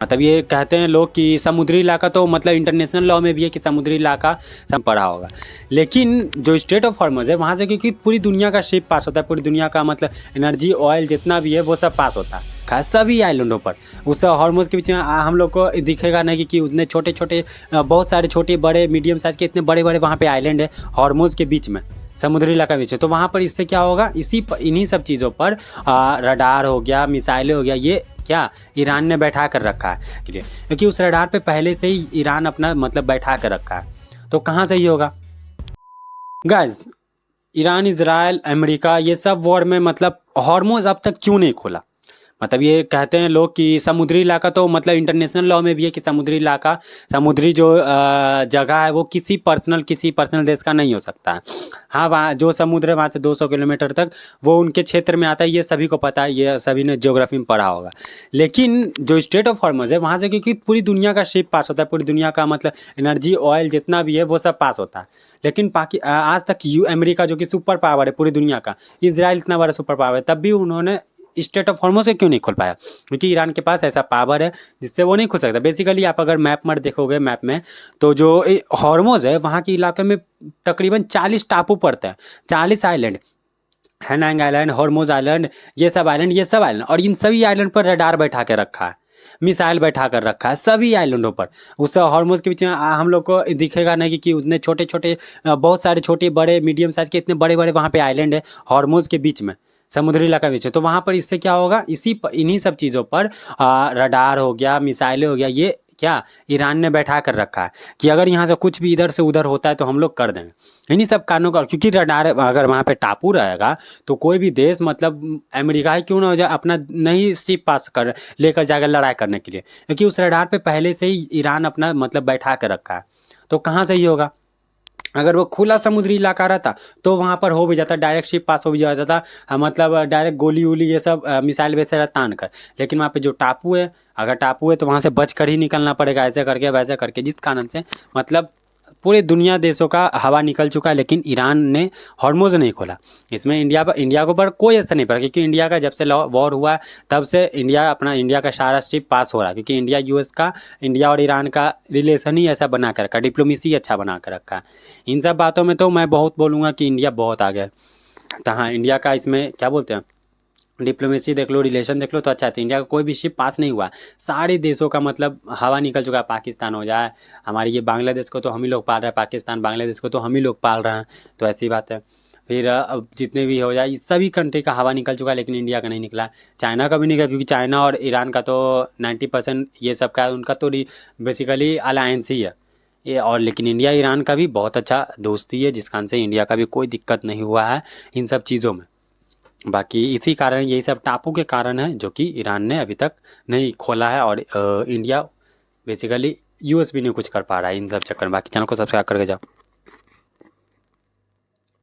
मतलब ये कहते हैं लोग कि समुद्री इलाका तो मतलब इंटरनेशनल लॉ में भी है कि समुद्री इलाका सब पड़ा होगा, लेकिन जो स्ट्रेट ऑफ हॉर्मज़ है वहाँ से क्योंकि पूरी दुनिया का शिप पास होता है, पूरी दुनिया का मतलब एनर्जी ऑयल जितना भी है वो सब पास होता है खास सभी आइलैंडों पर। उस हॉर्मज़ के बीच में हम लोग को दिखेगा नहीं कि उतने छोटे छोटे बहुत सारे छोटे बड़े मीडियम साइज़ के इतने बड़े बड़े वहाँ पे आइलैंड है हॉर्मज़ के बीच में, समुद्री इलाका बीच है। तो वहाँ पर इससे क्या होगा, इन्हीं सब चीज़ों पर रडार हो गया, मिसाइलें हो गया, ये क्या ईरान ने बैठा कर रखा है के लिए, क्योंकि उस रडार पे पहले से ही ईरान अपना मतलब बैठा कर रखा है। तो कहाँ से ही होगा गाइस, ईरान, इजराइल, अमेरिका ये सब वॉर में मतलब हॉर्मोज अब तक क्यों नहीं खोला। मतलब ये कहते हैं लोग कि समुद्री इलाका तो मतलब इंटरनेशनल लॉ में भी है कि समुद्री इलाका, समुद्री जो जगह है वो किसी पर्सनल देश का नहीं हो सकता है। हाँ, वहाँ जो समुद्र है वहाँ से 200 किलोमीटर तक वो उनके क्षेत्र में आता है, ये सभी को पता है, ये सभी ने ज्योग्राफी में पढ़ा होगा। लेकिन जो स्ट्रेट ऑफ हॉर्मज़ है वहाँ से क्योंकि पूरी दुनिया का शिप पास होता है, पूरी दुनिया का मतलब एनर्जी ऑयल जितना भी है वो सब पास होता है। लेकिन आज तक अमेरिका जो कि सुपर पावर है पूरी दुनिया का, इजराइल इतना बड़ा सुपर पावर है, तब भी उन्होंने स्ट्रेट ऑफ हॉर्मज़ से क्यों नहीं खोल पाया, क्योंकि ईरान के पास ऐसा पावर है जिससे वो नहीं खोल सकता। बेसिकली आप अगर मैप में देखोगे, मैप में तो जो हॉर्मज़ है वहाँ के इलाके में तकरीबन 40 टापू पड़ते हैं, 40 आइलैंड, हैनांग आइलैंड, हॉर्मोज आइलैंड, ये सब आइलैंड, और इन सभी आइलैंड पर रडार बैठा के रखा है, मिसाइल बैठा कर रखा है सभी आइलैंडों पर। उस हॉर्मोज के बीच में हम लोग को दिखेगा नहीं कि उतने छोटे छोटे बहुत सारे छोटे बड़े मीडियम साइज़ के इतने बड़े बड़े वहाँ पे आइलैंड है हॉर्मोज के बीच में, समुद्री इलाका बीच है। तो वहाँ पर इससे क्या होगा, इन्हीं सब चीज़ों पर रडार हो गया, मिसाइलें हो गया, ये क्या ईरान ने बैठा कर रखा है कि अगर यहाँ से कुछ भी इधर से उधर होता है तो हम लोग कर देंगे इन्हीं सब कारणों का। क्योंकि रडार अगर वहाँ पे टापू रहेगा तो कोई भी देश मतलब अमेरिका ही क्यों ना हो जाए अपना नहीं शिप पास कर लेकर जाकर लड़ाई करने के लिए, क्योंकि उस रडार पे पहले से ही ईरान अपना मतलब बैठा कर रखा है। तो कहाँ से ही होगा, अगर वो खुला समुद्री इलाका रहता तो वहाँ पर हो भी जाता, डायरेक्ट शिप पास हो भी जाता था, मतलब डायरेक्ट गोली वोली ये सब मिसाइल वैसे तान कर। लेकिन वहाँ पे जो टापू है, अगर टापू है तो वहाँ से बच कर ही निकलना पड़ेगा, ऐसे करके वैसे करके, जिस कारण से मतलब पूरे दुनिया देशों का हवा निकल चुका है। लेकिन ईरान ने हॉर्मोज नहीं खोला, इसमें इंडिया को पर कोई असर नहीं पड़ा, क्योंकि इंडिया का जब से वॉर हुआ तब से इंडिया का सारा शिप पास हो रहा है, क्योंकि इंडिया और ईरान का रिलेशन ही ऐसा बना कर रखा, डिप्लोमेसी अच्छा बना कर रखा है। इन सब बातों में तो मैं बहुत बोलूँगा कि इंडिया बहुत आगे है। तो हाँ, इंडिया का इसमें क्या बोलते हैं, डिप्लोमेसी देख लो, रिलेशन देख लो तो अच्छा है। इंडिया का कोई भी शिप पास नहीं हुआ, सारे देशों का मतलब हवा निकल चुका है। पाकिस्तान हो जाए, हमारी ये बांग्लादेश को तो हम ही लोग पाल रहे हैं, पाकिस्तान बांग्लादेश को तो हम ही लोग पाल रहे हैं, तो ऐसी बात है। फिर अब जितने भी हो जाए, इस सभी कंट्री का हवा निकल चुका है, लेकिन इंडिया का नहीं निकला, चाइना का भी निकला, क्योंकि चाइना और ईरान का तो 90% ये सब का उनका तो बेसिकली अलायंस ही है ये। और लेकिन इंडिया ईरान का भी बहुत अच्छा दोस्ती है, जिस कारण से इंडिया का भी कोई दिक्कत नहीं हुआ है इन सब चीज़ों में। बाकी इसी कारण, यही सब टापू के कारण है जो कि ईरान ने अभी तक नहीं खोला है, और इंडिया बेसिकली यूएस भी नहीं कुछ कर पा रहा है इन सब चक्कर में। बाकी चैनल को सब्सक्राइब करके जाओ।